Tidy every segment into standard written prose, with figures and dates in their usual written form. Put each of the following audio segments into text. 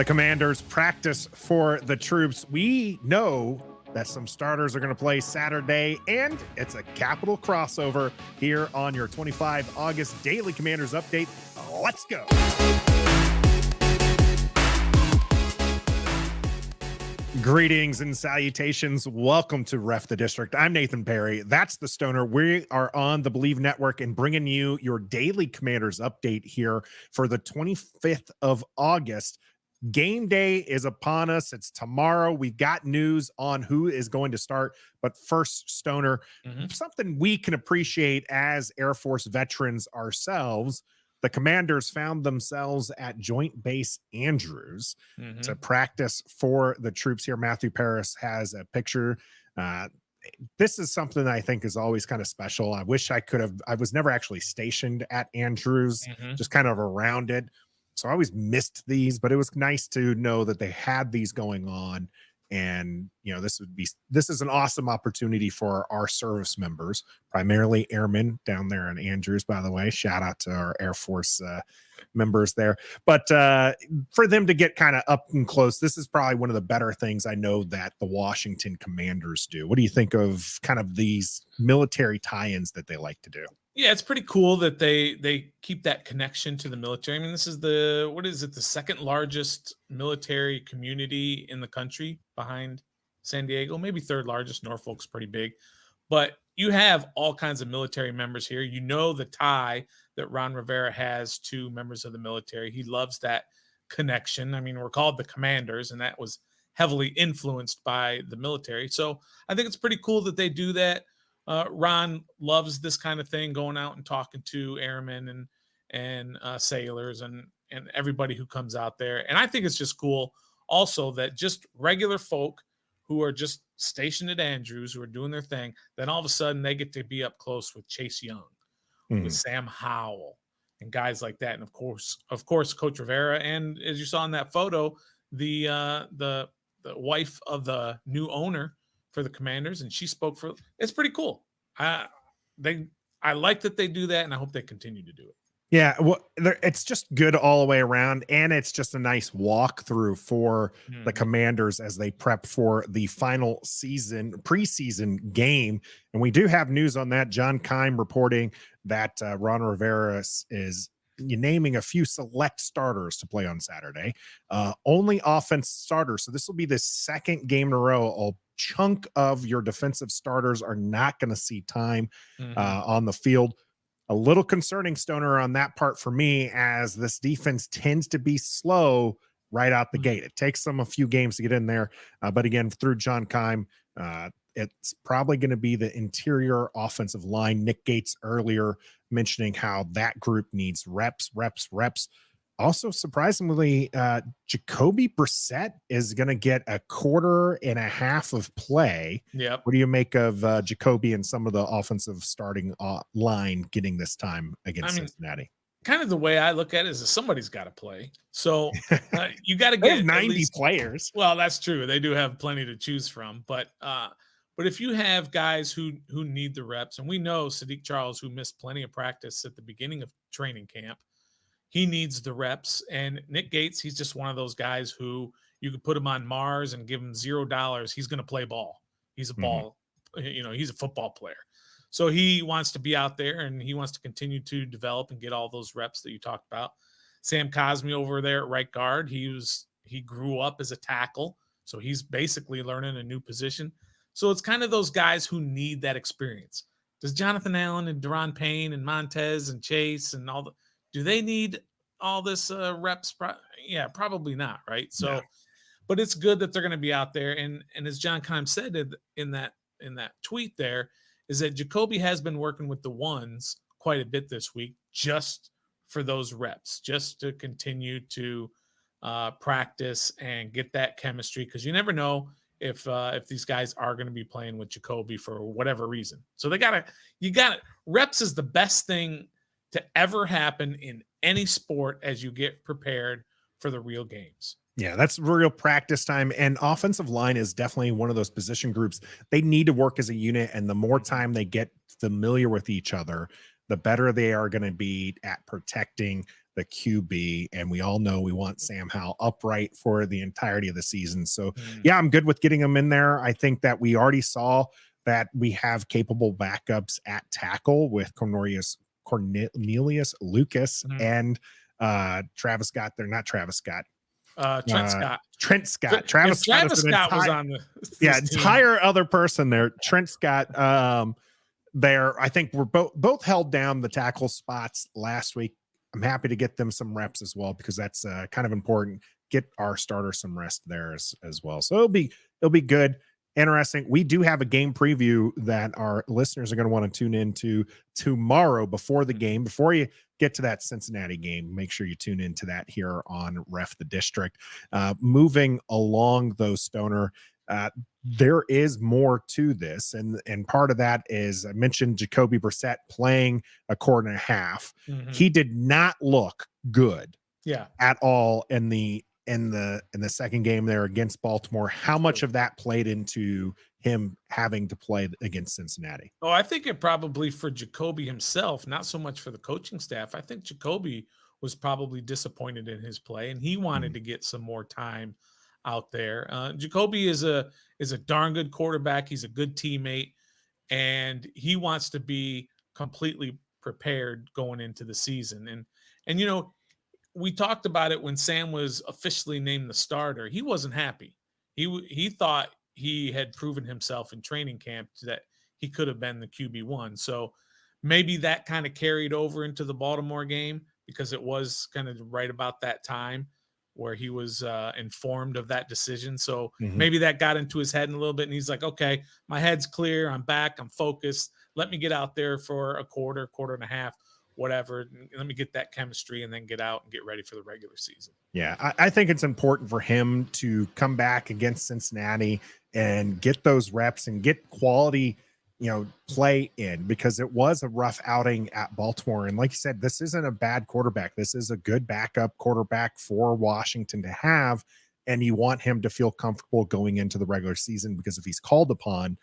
The Commanders practice for the troops. We know that some starters are going to play Saturday, and it's a capital crossover here on your 25 August Daily Commanders update. Let's go. Greetings and salutations. Welcome to Ref the District. I'm Nathan Perry. That's the Stoner. We are on the Believe Network and bringing you your daily Commanders update here for the 25th of August. Game day is upon us. It's tomorrow. We've got news on who is going to start. But first, Stoner, something we can appreciate as Air Force veterans ourselves. The Commanders found themselves at Joint Base Andrews to practice for the troops here. Matthew Paris has a picture. This is something I think is always kind of special. I wish I could have. I was never actually stationed at Andrews, just kind of around it. So I always missed these, but it was nice to know that they had these going on. And, you know, this is an awesome opportunity for our service members, primarily airmen down there in Andrews, by the way. Shout out to our Air Force members there. But for them to get kind of up and close, this is probably one of the better things I know that the Washington Commanders do. What do you think of kind of these military tie-ins that they like to do? Yeah, it's pretty cool that they keep that connection to the military. I mean, this is the second largest military community in the country behind San Diego, maybe third largest. Norfolk's pretty big, but you have all kinds of military members here. You know the tie that Ron Rivera has to members of the military. He loves that connection. I mean, we're called the Commanders, and that was heavily influenced by the military. So I think it's pretty cool that they do that. Ron loves this kind of thing, going out and talking to airmen and sailors and everybody who comes out there. And I think it's just cool also that just regular folk who are just stationed at Andrews, who are doing their thing, then all of a sudden they get to be up close with Chase Young, with Sam Howell, and guys like that. And of course, Coach Rivera. And as you saw in that photo, the wife of the new owner for the Commanders, and she spoke for. It's pretty cool. I like that they do that, and I hope they continue to do it. Yeah, well, it's just good all the way around, and it's just a nice walkthrough for the Commanders as they prep for the final preseason game. And we do have news on that. John Keim reporting that Ron Rivera is naming a few select starters to play on Saturday. Only offense starters. So this will be the second game in a row. A chunk of your defensive starters are not going to see time on the field. A little concerning, Stoner, on that part for me, as this defense tends to be slow right out the gate. It takes them a few games to get in there. But again, through John Keim, it's probably going to be the interior offensive line. Nick Gates earlier mentioning how that group needs reps. Also, surprisingly, Jacoby Brissett is going to get a quarter and a half of play. Yep. What do you make of Jacoby and some of the offensive starting line getting this time against Cincinnati? Kind of the way I look at it is that somebody's got to play. So you got to get 90 players. Well, that's true. They do have plenty to choose from. But if you have guys who need the reps, and we know Saadhiq Charles, who missed plenty of practice at the beginning of training camp, he needs the reps. And Nick Gates, he's just one of those guys who you could put him on Mars and give him $0. He's going to play ball. He's a ball, he's a football player. So he wants to be out there and he wants to continue to develop and get all those reps that you talked about. Sam Cosmi over there at right guard, he grew up as a tackle. So he's basically learning a new position. So it's kind of those guys who need that experience. Does Jonathan Allen and Deron Payne and Montez and Chase and do they need all this reps? Yeah, probably not, right? So, no. But it's good that they're going to be out there. And as John Keim said in that tweet there, is that Jacoby has been working with the ones quite a bit this week just for those reps, just to continue to practice and get that chemistry, because you never know if these guys are going to be playing with Jacoby for whatever reason. So reps is the best thing to ever happen in any sport as you get prepared for the real games. Yeah, that's real practice time. And offensive line is definitely one of those position groups. They need to work as a unit. And the more time they get familiar with each other, the better they are going to be at protecting the QB, and we all know we want Sam Howell upright for the entirety of the season. So yeah, I'm good with getting him in there. I think that we already saw that we have capable backups at tackle with Cornelius Lucas and Travis Scott. They're not Travis Scott. Trent Scott. Trent Scott. Travis Scott is an Scott was on entire other person there. Trent Scott. I think we're both held down the tackle spots last week. I'm happy to get them some reps as well, because that's kind of important. Get our starter some rest there as well. So it'll be good. Interesting. We do have a game preview that our listeners are going to want to tune into tomorrow before the game. Before you get to that Cincinnati game, make sure you tune into that here on Ref the District. Moving along, though, Stoner, there is more to this, and part of that is, I mentioned Jacoby Brissett playing a quarter and a half. He did not look good, at all in the second game there against Baltimore. How much of that played into him having to play against Cincinnati? Oh, I think it probably for Jacoby himself, not so much for the coaching staff. I think Jacoby was probably disappointed in his play, and he wanted to get some more time out there. Jacoby is a darn good quarterback. He's a good teammate, and he wants to be completely prepared going into the season. And you know, we talked about it when Sam was officially named the starter. He wasn't happy. He thought he had proven himself in training camp that he could have been the QB1. So maybe that kind of carried over into the Baltimore game, because it was kind of right about that time where he was informed of that decision. So maybe that got into his head in a little bit, and he's like, okay, my head's clear. I'm back. I'm focused. Let me get out there for a quarter and a half, whatever. Let me get that chemistry and then get out and get ready for the regular season. Yeah, I think it's important for him to come back against Cincinnati and get those reps and get quality, play in, because it was a rough outing at Baltimore. And like you said, this isn't a bad quarterback. This is a good backup quarterback for Washington to have. And you want him to feel comfortable going into the regular season, because if he's called upon,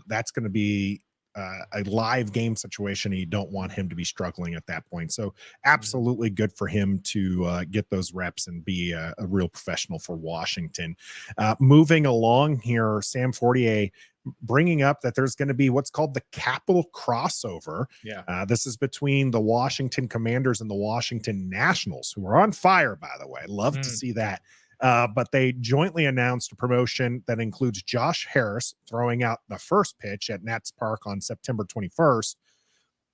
that's going to be a live game situation, and you don't want him to be struggling at that point. So absolutely good for him to get those reps and be a real professional for Washington. Moving along here, Sam Fortier bringing up that there's going to be what's called the Capital Crossover. This is between the Washington Commanders and the Washington Nationals, who are on fire, by the way. Love to see that. But they jointly announced a promotion that includes Josh Harris throwing out the first pitch at Nats Park on September 21st.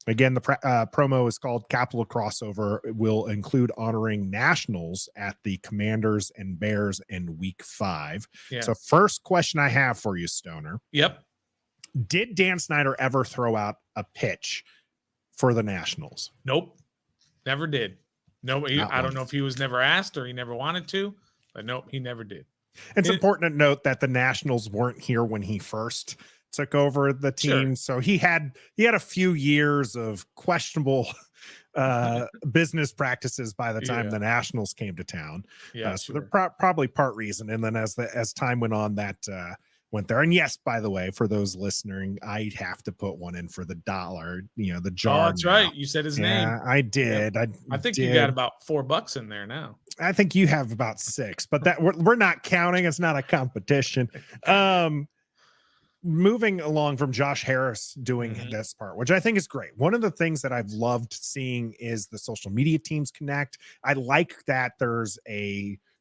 Again, the promo is called Capital Crossover. It will include honoring Nationals at the Commanders and Bears in Week 5. So first question I have for you, Stoner. Did Dan Snyder ever throw out a pitch for the Nationals? Nope. Never did. No, I don't know if he was never asked or he never wanted to. But nope, he never did. It's important to note that the Nationals weren't here when he first took over the team. So he had a few years of questionable business practices by the time the Nationals came to town. So they're probably part reason. And then as time went on, that went there. And yes, by the way, for those listening, I have to put one in for the dollar, the jar. Oh, that's right. You said his name. I did. I think you got about $4 in there now. I think you have about 6, but that we're not counting. It's not a competition. Moving along from Josh Harris doing this part, which I think is great. One of the things that I've loved seeing is the social media teams connect. I like that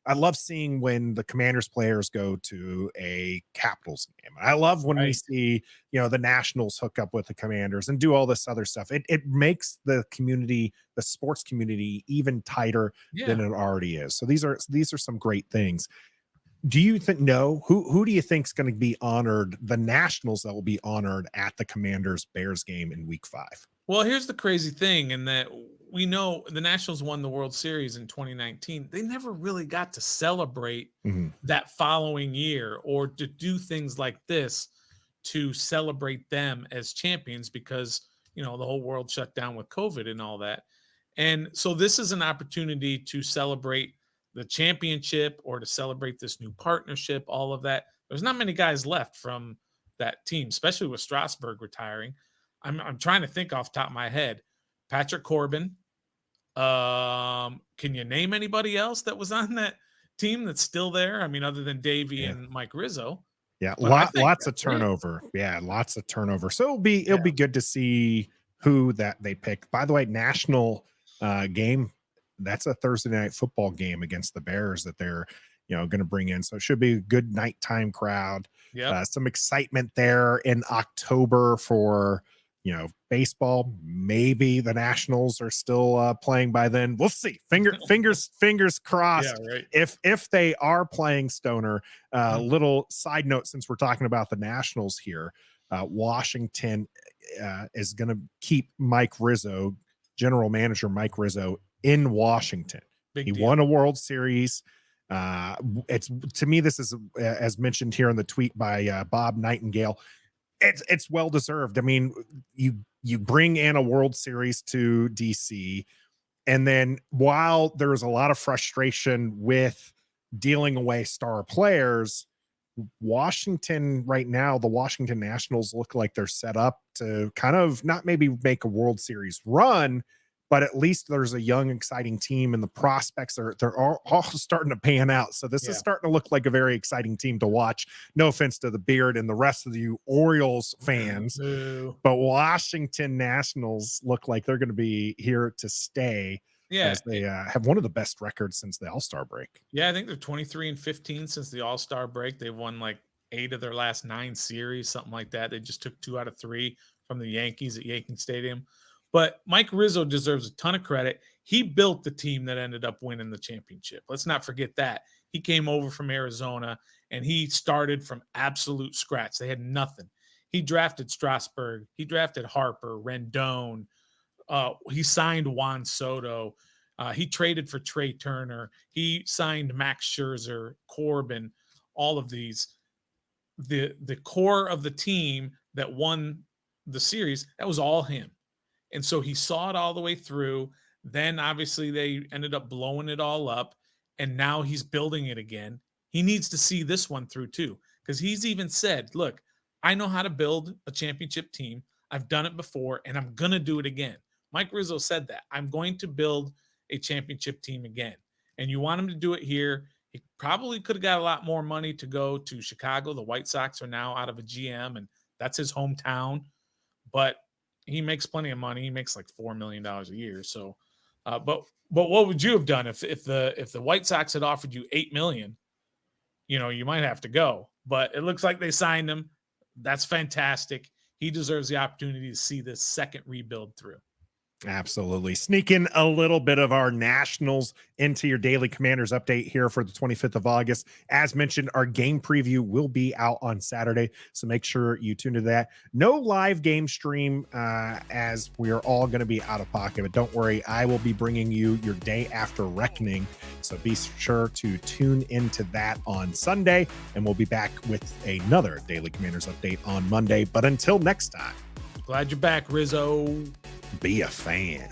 I love seeing when the Commanders players go to a Capitals game. I love when we see, the Nationals hook up with the Commanders and do all this other stuff. It makes the community, the sports community, even tighter than it already is. So these are some great things. Do you think, who do you think is going to be honored, the Nationals that will be honored at the Commanders Bears game in Week 5? Well, here's the crazy thing, in that we know the Nationals won the World Series in 2019. They never really got to celebrate that following year, or to do things like this to celebrate them as champions, because, the whole world shut down with COVID and all that. And so this is an opportunity to celebrate the championship, or to celebrate this new partnership, all of that. There's not many guys left from that team, especially with Strasburg retiring. I'm trying to think off the top of my head. Patrick Corbin, Can you name anybody else that was on that team that's still there? I mean, other than Davey Yeah. and Mike Rizzo. Yeah, But I think lots of that's it. turnover. Yeah, lots of turnover. So it'll Yeah. be good to see who that they pick. By the way, national game, that's a Thursday night football game against the Bears that they're going to bring in. So it should be a good nighttime crowd. Yep. Some excitement there in October for baseball. Maybe the Nationals are still playing by then. We'll see. Fingers crossed. Yeah, right. If they are playing, Stoner. Little side note, since we're talking about the Nationals here, Washington is going to keep Mike Rizzo, general manager Mike Rizzo, in Washington. Big He won a World Series. It's, to me, this is, as mentioned here in the tweet by Bob Nightingale, it's well deserved. I mean, you bring in a World Series to DC, and then while there's a lot of frustration with dealing away star players, Washington right now, the Washington Nationals look like they're set up to kind of not maybe make a World Series run, but at least there's a young, exciting team, and the prospects they're all starting to pan out. So this is starting to look like a very exciting team to watch. No offense to the Beard and the rest of you Orioles fans, but Washington Nationals look like they're going to be here to stay. Yeah, as they have one of the best records since the All-Star break. Yeah, I think they're 23-15 since the All-Star break. They've won like 8 of their last 9 series, something like that. They just took 2 out of 3 from the Yankees at Yankee Stadium. But Mike Rizzo deserves a ton of credit. He built the team that ended up winning the championship. Let's not forget that. He came over from Arizona, and he started from absolute scratch. They had nothing. He drafted Strasburg. He drafted Harper, Rendon. He signed Juan Soto. He traded for Trey Turner. He signed Max Scherzer, Corbin, all of these. The core of the team that won the series, that was all him. And so he saw it all the way through. Then obviously they ended up blowing it all up, and now he's building it again. He needs to see this one through too, because he's even said, look, I know how to build a championship team. I've done it before, and I'm going to do it again. Mike Rizzo said that. I'm going to build a championship team again. And you want him to do it here. He probably could have got a lot more money to go to Chicago. The White Sox are now out of a GM, and that's his hometown. But he makes plenty of money. He makes like $4 million a year. So, but what would you have done if the White Sox had offered you $8 million? You might have to go. But it looks like they signed him. That's fantastic. He deserves the opportunity to see this second rebuild through. Absolutely. Sneak in a little bit of our Nationals into your Daily Commanders update here for the 25th of August. As mentioned, our game preview will be out on Saturday, so make sure you tune to that. No live game stream as we are all going to be out of pocket, but don't worry, I will be bringing you your day after reckoning, so be sure to tune into that on Sunday, and we'll be back with another Daily Commanders update on Monday. But until next time, glad you're back, Rizzo. Be a fan.